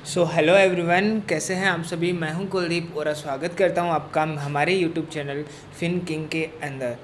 So hello everyone, कैसे हैं आप सभी। मैं हूं कुलदीप और स्वागत करता हूं आपका हमारे यूट्यूब चैनल फिन किंग के अंदर।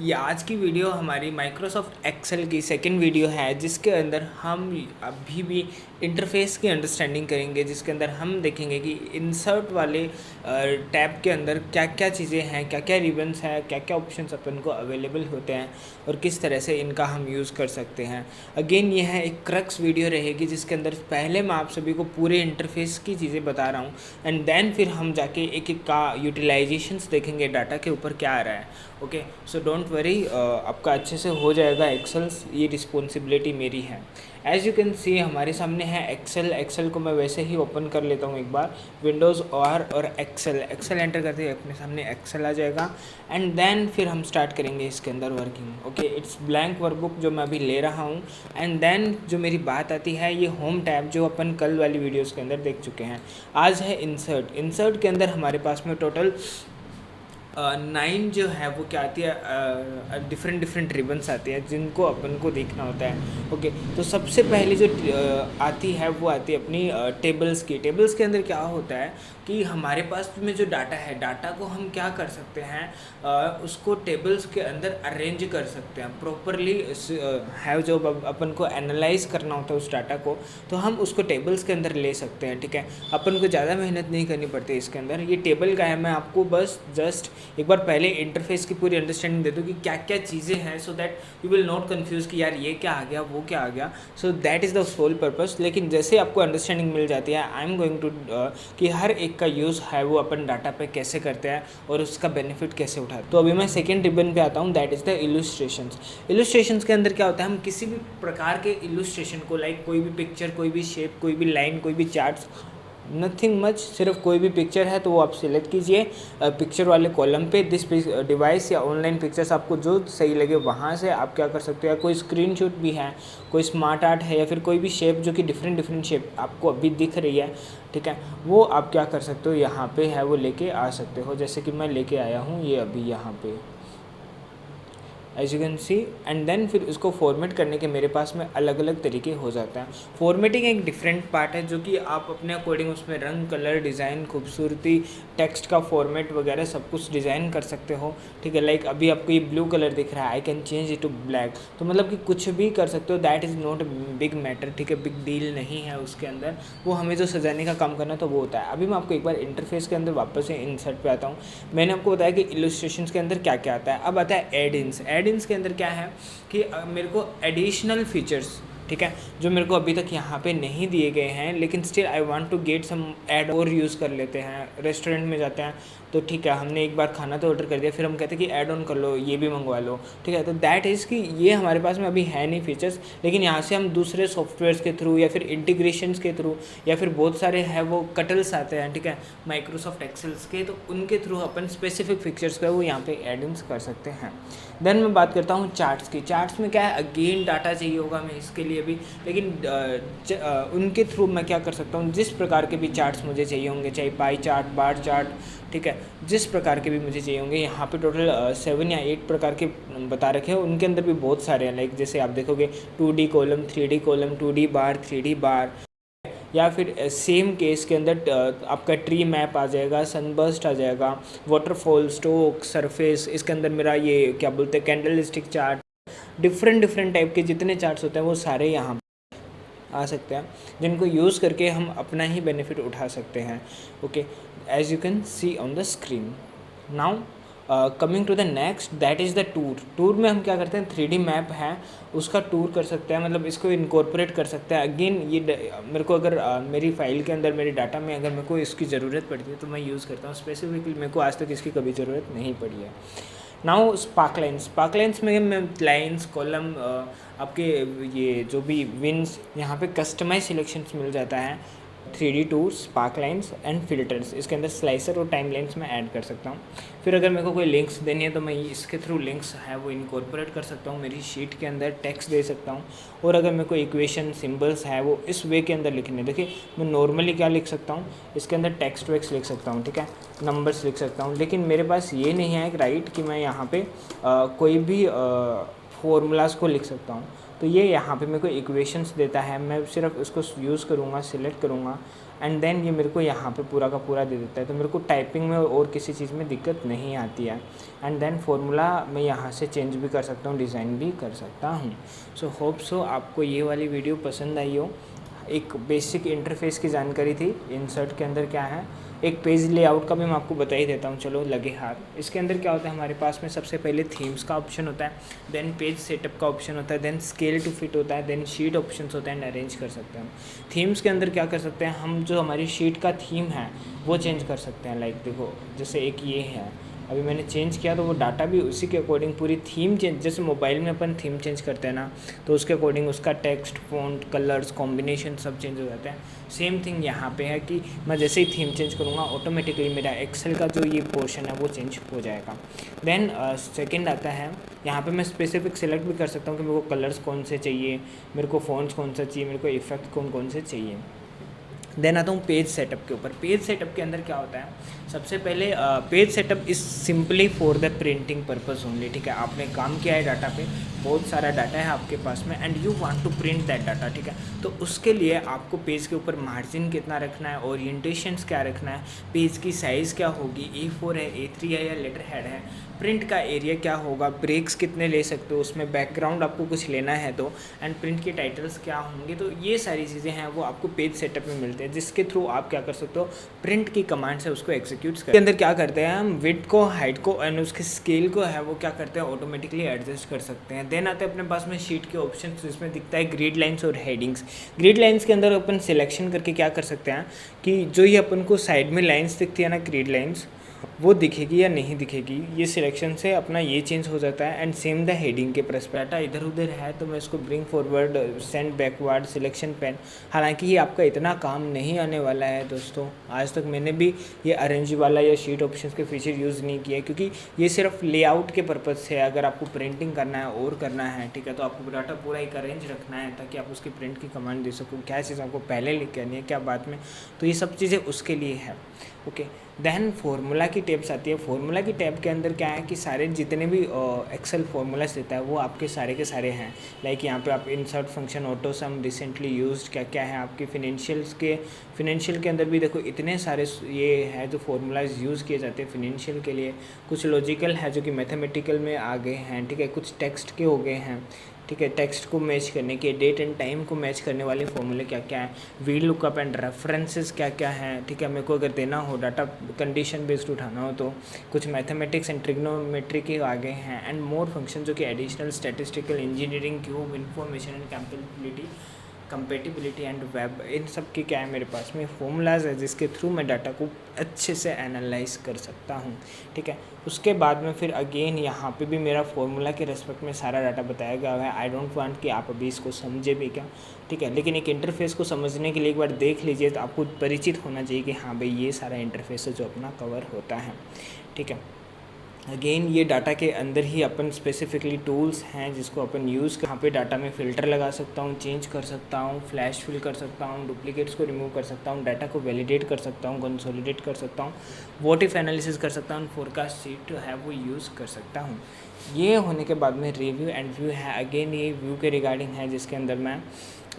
ये आज की वीडियो हमारी माइक्रोसॉफ्ट एक्सेल की सेकंड वीडियो है, जिसके अंदर हम अभी भी इंटरफेस की अंडरस्टैंडिंग करेंगे, जिसके अंदर हम देखेंगे कि इंसर्ट वाले टैब के अंदर क्या क्या चीज़ें हैं, क्या क्या रिबन्स हैं, क्या क्या ऑप्शंस अपन को अवेलेबल होते हैं और किस तरह से इनका हम यूज़ कर सकते हैं। अगेन यह है एक क्रक्स वीडियो रहेगी, जिसके अंदर पहले मैं आप सभी को पूरे इंटरफेस की चीज़ें बता रहा हूँ एंड देन फिर हम जाके एक एक का यूटिलाइजेशंस देखेंगे, डाटा के ऊपर क्या आ रहा है। ओके, सो डोंट वरी, आपका अच्छे से हो जाएगा एक्सेल्स, ये रिस्पॉन्सिबिलिटी मेरी है। एज़ यू कैन सी हमारे सामने है एक्सेल को मैं वैसे ही ओपन कर लेता हूँ एक बार, विंडोज़ और एक्सेल एंटर करते ही अपने सामने एक्सेल आ जाएगा एंड देन फिर हम स्टार्ट करेंगे इसके अंदर working. Okay, it's blank workbook जो मैं अभी ले रहा हूँ एंड देन जो मेरी बात आती है ये होम टैब, जो अपन कल वाली वीडियोस के अंदर देख चुके हैं। आज है इंसर्ट के अंदर हमारे पास में टोटल 9 जो है वो क्या आती है, डिफरेंट रिबन्स आती है जिनको अपन को देखना होता है। ओके, तो सबसे पहले जो आती है वो आती है अपनी टेबल्स की। टेबल्स के अंदर क्या होता है कि हमारे पास में जो डाटा है, डाटा को हम क्या कर सकते हैं, उसको टेबल्स के अंदर अरेंज कर सकते हैं प्रॉपरली। है जो अपन को एनालाइज करना होता है उस डाटा को, तो हम उसको टेबल्स के अंदर ले सकते हैं। ठीक है, अपन को ज़्यादा मेहनत नहीं करनी पड़ती इसके अंदर। ये टेबल का है, मैं आपको बस जस्ट एक बार पहले इंटरफेस की पूरी अंडरस्टैंडिंग दे दूँ कि क्या क्या चीज़ें हैं, so that you will not confuse कि यार ये क्या आ गया, वो क्या आ गया। So that is the sole purpose. लेकिन जैसे आपको अंडरस्टैंडिंग मिल जाती है, आई एम गोइंग टू कि हर एक का यूज़ है वो अपन डाटा पे कैसे करते हैं और उसका बेनिफिट कैसे उठाते हैं। तो अभी मैं सेकेंड रिबन पे आता हूँ, दैट इज़ द इलुस्ट्रेशंस के अंदर क्या होता है, हम किसी भी प्रकार के इलुस्ट्रेशन को, लाइक कोई भी पिक्चर, कोई भी शेप, कोई भी लाइन, कोई भी चार्ट्स, नथिंग मच, सिर्फ कोई भी पिक्चर है तो वो आप सिलेक्ट कीजिए पिक्चर वाले कॉलम पे। दिस डिवाइस या ऑनलाइन पिक्चर्स आपको जो सही लगे वहाँ से आप क्या कर सकते हो। या कोई स्क्रीनशॉट भी है, कोई स्मार्ट आर्ट है, या फिर कोई भी शेप जो कि डिफरेंट शेप आपको अभी दिख रही है, ठीक है, वो आप क्या कर सकते हो, यहाँ पे है वो लेके आ सकते हो। जैसे कि मैं लेके आया हूँ ये अभी यहाँ पे, as you can see. And then फिर उसको फॉर्मेट करने के मेरे पास में अलग अलग तरीके हो जाते हैं। फॉर्मेटिंग एक डिफरेंट पार्ट है जो कि आप अपने अकॉर्डिंग उसमें रंग, कलर, डिज़ाइन, खूबसूरती, टेक्स्ट का फॉर्मेट वगैरह सब कुछ डिज़ाइन कर सकते हो। ठीक है, लाइक अभी आपको ये ब्लू कलर दिख रहा है, I can change it to black, तो मतलब कि कुछ भी कर सकते हो। That is not big matter, ठीक है, बिग डील नहीं है उसके अंदर। वो हमें जो सजाने का काम करना तो वो होता है। अभी मैं आपको एक बार इंटरफेस के अंदर वापस से इंसर्ट पे आता हूँ। मैंने आपको बताया कि इलस्ट्रेशंस के अंदर क्या क्या आता है। अब आता है एड-इन्स के अंदर क्या है कि मेरे को एडिशनल फीचर्स, ठीक है, जो मेरे को अभी तक यहाँ पे नहीं दिए गए हैं, लेकिन still I want to get some add और यूज़ कर लेते हैं। रेस्टोरेंट में जाते हैं तो ठीक है, हमने एक बार खाना तो ऑर्डर कर दिया, फिर हम कहते हैं कि ऐड ऑन कर लो, ये भी मंगवा लो, ठीक है। तो दैट इज़ कि ये हमारे पास में अभी है नहीं फीचर्स, लेकिन यहाँ से हम दूसरे सॉफ्टवेयर्स के थ्रू या फिर इंटीग्रेशंस के थ्रू या फिर बहुत सारे है वो कटल्स आते हैं, ठीक है, माइक्रोसॉफ्ट एक्सेल्स के, तो उनके थ्रू अपन स्पेसिफिक फीचर्स का वो यहाँ पे एड इन्स कर सकते हैं। देन मैं बात करता हूँ चार्ट्स की। चार्ट्स में क्या है, अगेन डाटा चाहिए होगा मैं इसके लिए भी, लेकिन उनके थ्रू मैं क्या कर सकता हूँ, जिस प्रकार के भी चार्ट्स मुझे चाहिए होंगे, चाहे पाई चार्ट, बार चार्ट, ठीक है, जिस प्रकार के भी मुझे चाहिए होंगे, यहाँ पे टोटल 7 या 8 प्रकार के बता रखे हैं। उनके अंदर भी बहुत सारे हैं, लाइक जैसे आप देखोगे 2D column, 3D column, 2D बार, 3D बार, या फिर सेम केस के अंदर आपका ट्री मैप आ जाएगा, सनबर्स्ट आ जाएगा, वाटरफॉल, स्ट्रोक, सरफेस, इसके अंदर मेरा ये क्या बोलते हैं candle stick chart, different type के जितने चार्ट्स होते हैं वो सारे यहाँ आ सकते हैं, जिनको यूज़ करके हम अपना ही बेनिफिट उठा सकते हैं। Okay, as you can see on the screen now. Coming to the next, that is the tour में हम क्या करते हैं, 3D मैप है उसका टूर कर सकते हैं, मतलब इसको इनकॉर्पोरेट कर सकते हैं। अगेन ये मेरे को अगर मेरी फाइल के अंदर, मेरे डाटा में अगर मेरे को इसकी ज़रूरत पड़ती है तो मैं यूज़ करता हूँ। स्पेसिफिकली मेरे को आज तक इसकी कभी ज़रूरत नहीं पड़ी है। नाउ स्पार्क लाइन्स में मैं लाइन्स, कॉलम, आपके ये जो भी विंस, यहाँ पे कस्टमाइज सिलेक्शंस मिल जाता है। 3D tools, spark lines and filters, इसके अंदर स्लाइसर और टाइम लाइन्स में ऐड कर सकता हूँ। फिर अगर मेरे को कोई लिंक्स देनी है तो मैं इसके थ्रू लिंक्स है वो इनकॉर्पोरेट कर सकता हूँ, मेरी शीट के अंदर टेक्स्ट दे सकता हूँ। और अगर मेरे को इक्वेशन, सिंबल्स है वो इस वे के अंदर लिखने, देखिए मैं नॉर्मली क्या लिख सकता हूँ, इसके अंदर टेक्स्ट वेक्स लिख सकता हूँ, ठीक है, नंबर्स लिख सकता हूँ। लेकिन मेरे पास ये नहीं है राइट कि मैं यहाँ पर कोई भी फॉर्मूलाज को लिख सकता हूँ। तो ये यहाँ पे मेरे को इक्वेशंस देता है, मैं सिर्फ उसको यूज़ करूँगा, सिलेक्ट करूँगा एंड देन ये मेरे को यहाँ पे पूरा का पूरा दे देता है। तो मेरे को टाइपिंग में और किसी चीज़ में दिक्कत नहीं आती है। एंड देन फार्मूला मैं यहाँ से चेंज भी कर सकता हूँ, डिज़ाइन भी कर सकता हूँ। सो होप सो आपको ये वाली वीडियो पसंद आई हो। एक बेसिक इंटरफेस की जानकारी थी, इंसर्ट के अंदर क्या है, एक पेज लेआउट का भी मैं आपको बता ही देता हूँ, चलो लगे हाथ। इसके अंदर क्या होता है, हमारे पास में सबसे पहले थीम्स का ऑप्शन होता है, देन पेज सेटअप का ऑप्शन होता है, देन स्केल टू फिट होता है, देन शीट ऑप्शंस होता है एंड अरेंज कर सकते हैं हम। थीम्स के अंदर क्या कर सकते हैं हम, जो हमारी शीट का थीम है वो चेंज कर सकते हैं। लाइक देखो, जैसे एक ये है, अभी मैंने चेंज किया तो वो डाटा भी उसी के अकॉर्डिंग पूरी थीम चेंज, जैसे मोबाइल में अपन थीम चेंज करते हैं ना, तो उसके अकॉर्डिंग उसका टेक्स्ट, फ़ॉन्ट, कलर्स, कॉम्बिनेशन सब चेंज हो जाता है। सेम थिंग यहाँ पे है कि मैं जैसे ही थीम चेंज करूँगा ऑटोमेटिकली मेरा एक्सेल का जो ये पोर्शन है वो चेंज हो जाएगा। देन सेकंड आता है, यहाँ पे मैं स्पेसिफिक सेलेक्ट भी कर सकता हूँ कि मेरे को कलर्स कौन से चाहिए, मेरे को फ़ॉन्ट्स कौन सा चाहिए, मेरे को इफेक्ट कौन कौन से चाहिए। देन आता हूँ पेज सेटअप के ऊपर। पेज सेटअप के अंदर क्या होता है, सबसे पहले page setup is simply for the printing purpose only. ठीक है, आपने काम किया है डाटा पे, बहुत सारा डाटा है आपके पास में and you want to print that data. ठीक है, तो उसके लिए आपको पेज के ऊपर मार्जिन कितना रखना है, ओरिएंटेशंस क्या रखना है, पेज की साइज़ क्या होगी, A4 है, A3 है या लेटर हेड है, प्रिंट का एरिया क्या होगा, ब्रेक्स कितने ले सकते हो, उसमें बैकग्राउंड आपको कुछ लेना है तो, एंड प्रिंट के टाइटल्स क्या होंगे। तो ये सारी चीज़ें हैं वो आपको पेज सेटअप में मिलते हैं, जिसके थ्रू आप क्या कर सकते हो, प्रिंट की कमांड से उसको एग्जीक्यूट कर। के अंदर क्या करते हैं हम, विड्थ को, हाइट को एंड उसके स्केल को है वो क्या करते हैं, ऑटोमेटिकली एडजस्ट कर सकते हैं। देन आते हैं अपने पास में शीट के ऑप्शन, जिसमें दिखता है ग्रिड लाइन्स और हेडिंग्स। ग्रिड लाइन्स के अंदर अपन सिलेक्शन करके क्या कर सकते हैं कि जो ये अपन को साइड में लाइन्स दिखती है ना, ग्रिड लाइन्स, वो दिखेगी या नहीं दिखेगी, ये सिलेक्शन से अपना ये चेंज हो जाता है। एंड सेम द हेडिंग के प्रेस डाटा इधर उधर है तो मैं इसको bring forward, send backward, selection pen. हालांकि ये आपका इतना काम नहीं आने वाला है दोस्तों, आज तक मैंने भी ये अरेंज वाला या शीट ऑप्शंस के फीचर यूज़ नहीं किया, क्योंकि ये सिर्फ लेआउट के पर्पज़ से है। अगर आपको प्रिंटिंग करना है और करना है, ठीक है, तो आपको डाटा पूरा एक अरेंज रखना है ताकि आप उसकी प्रिंट की कमांड दे सको, क्या चीज़ आपको पहले लिख करनी है, क्या बाद में, तो ये सब चीज़ें उसके लिए है। ओके, देन फार्मूला की टैब्स आती है। फार्मूला की टैब के अंदर क्या है कि सारे जितने भी एक्सेल फार्मूलाज देता है वो आपके सारे के सारे हैं। लाइक यहाँ पे आप इंसर्ट फंक्शन, ऑटो सम, रिसेंटली यूज्ड, क्या क्या है आपके फिनेंशियल के अंदर भी देखो इतने सारे ये है जो फार्मूलाज यूज़ किए जाते हैं फिनेंशियल के लिए। कुछ लॉजिकल है जो कि मैथमेटिकल में आ गए हैं, ठीक है, कुछ टेक्स्ट के हो गए हैं, ठीक है, टेक्स्ट को मैच करने के, डेट एंड टाइम को मैच करने वाले फॉर्मूले क्या क्या है, वी लुकअप एंड रेफरेंसेस क्या क्या हैं, ठीक है, मेरे को अगर देना हो डाटा कंडीशन बेस्ड उठाना हो तो कुछ मैथमेटिक्स एंड ट्रिग्नोमेट्री के आगे हैं, एंड मोर फंक्शन जो कि additional statistical, engineering, cube, information and compatibility and web, इन सब के क्या है मेरे पास में फॉर्मूलाज है जिसके थ्रू मैं डाटा को अच्छे से एनालाइज कर सकता हूँ। ठीक है, उसके बाद में फिर अगेन यहाँ पे भी मेरा फॉर्मूला के रेस्पेक्ट में सारा डाटा बताया गया है। आई डोंट वांट कि आप अभी इसको समझे भी क्या, ठीक है, लेकिन एक इंटरफेस को समझने के लिए एक बार देख लीजिए तो आपको परिचित होना चाहिए कि हाँ भाई ये सारा इंटरफेस है जो अपना कवर होता है। ठीक है, अगेन ये डाटा के अंदर ही अपन स्पेसिफिकली टूल्स हैं जिसको अपन यूज़ यहाँ पे डाटा में फ़िल्टर लगा सकता हूँ, चेंज कर सकता हूँ, फ्लैश फिल कर सकता हूँ, डुप्लीकेट्स को रिमूव कर सकता हूँ, डाटा को वैलिडेट कर सकता हूँ, कंसोलिडेट कर सकता हूँ, व्हाट इफ एनालिसिस कर सकता हूँ, फोरकास्ट शीट है वो यूज़ कर सकता हूँ। ये होने के बाद में रिव्यू एंड व्यू है। अगेन ये व्यू के रिगार्डिंग है जिसके अंदर मैं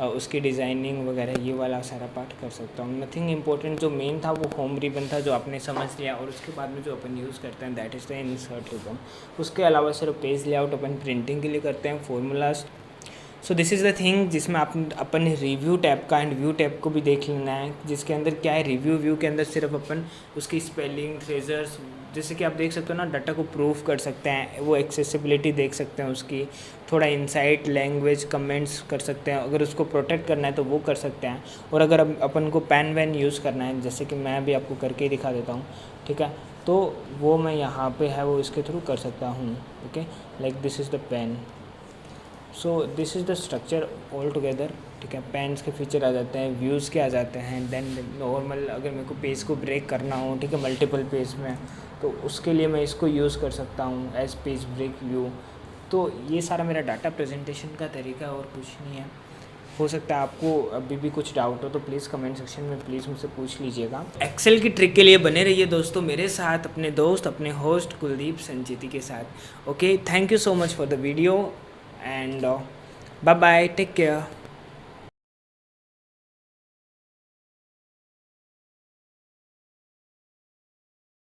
उसकी डिज़ाइनिंग वगैरह ये वाला सारा पार्ट कर सकता हूँ। नथिंग इम्पोर्टेंट, जो मेन था वो होम रिबन था जो आपने समझ लिया, और उसके बाद में जो अपन यूज़ करते हैं that is the insert ribbon. उसके अलावा सिर्फ पेज लेआउट अपन प्रिंटिंग के लिए करते हैं, formulas. So this is the thing जिसमें अपन रिव्यू टैब का एंड व्यू टैब को भी देख लेना है, जिसके अंदर क्या है, रिव्यू व्यू के अंदर सिर्फ अपन उसकी स्पेलिंग, फ्रेजर्स, जैसे कि आप देख सकते हो ना, डाटा को प्रूफ कर सकते हैं, वो एक्सेसिबिलिटी देख सकते हैं उसकी, थोड़ा इंसाइट, लैंग्वेज, कमेंट्स कर सकते हैं, अगर उसको प्रोटेक्ट करना है तो वो कर सकते हैं। और अगर अपन को पेन वैन यूज़ करना है, जैसे कि मैं भी आपको करके ही दिखा देता हूँ, ठीक है, तो वो मैं यहाँ पे है वो इसके थ्रू कर सकता हूँ। Okay, like this is the pen, so this is the structure all together. ठीक है, पेन्स के फीचर आ जाते हैं, व्यूज़ के आ जाते हैं, देन नॉर्मल अगर मेरे को पेज को ब्रेक करना हो, ठीक है, मल्टीपल पेज में, तो उसके लिए मैं इसको यूज़ कर सकता हूँ एज पेज ब्रेक व्यू। तो ये सारा मेरा डाटा प्रेजेंटेशन का तरीका और कुछ नहीं है। हो सकता है आपको अभी भी कुछ डाउट हो तो प्लीज़ कमेंट सेक्शन में प्लीज़ मुझसे पूछ लीजिएगा। एक्सेल की ट्रिक के लिए बने रहिए दोस्तों मेरे साथ, अपने दोस्त, अपने होस्ट कुलदीप संचेती के साथ। Okay, thank you so much for the video and bye bye, take care.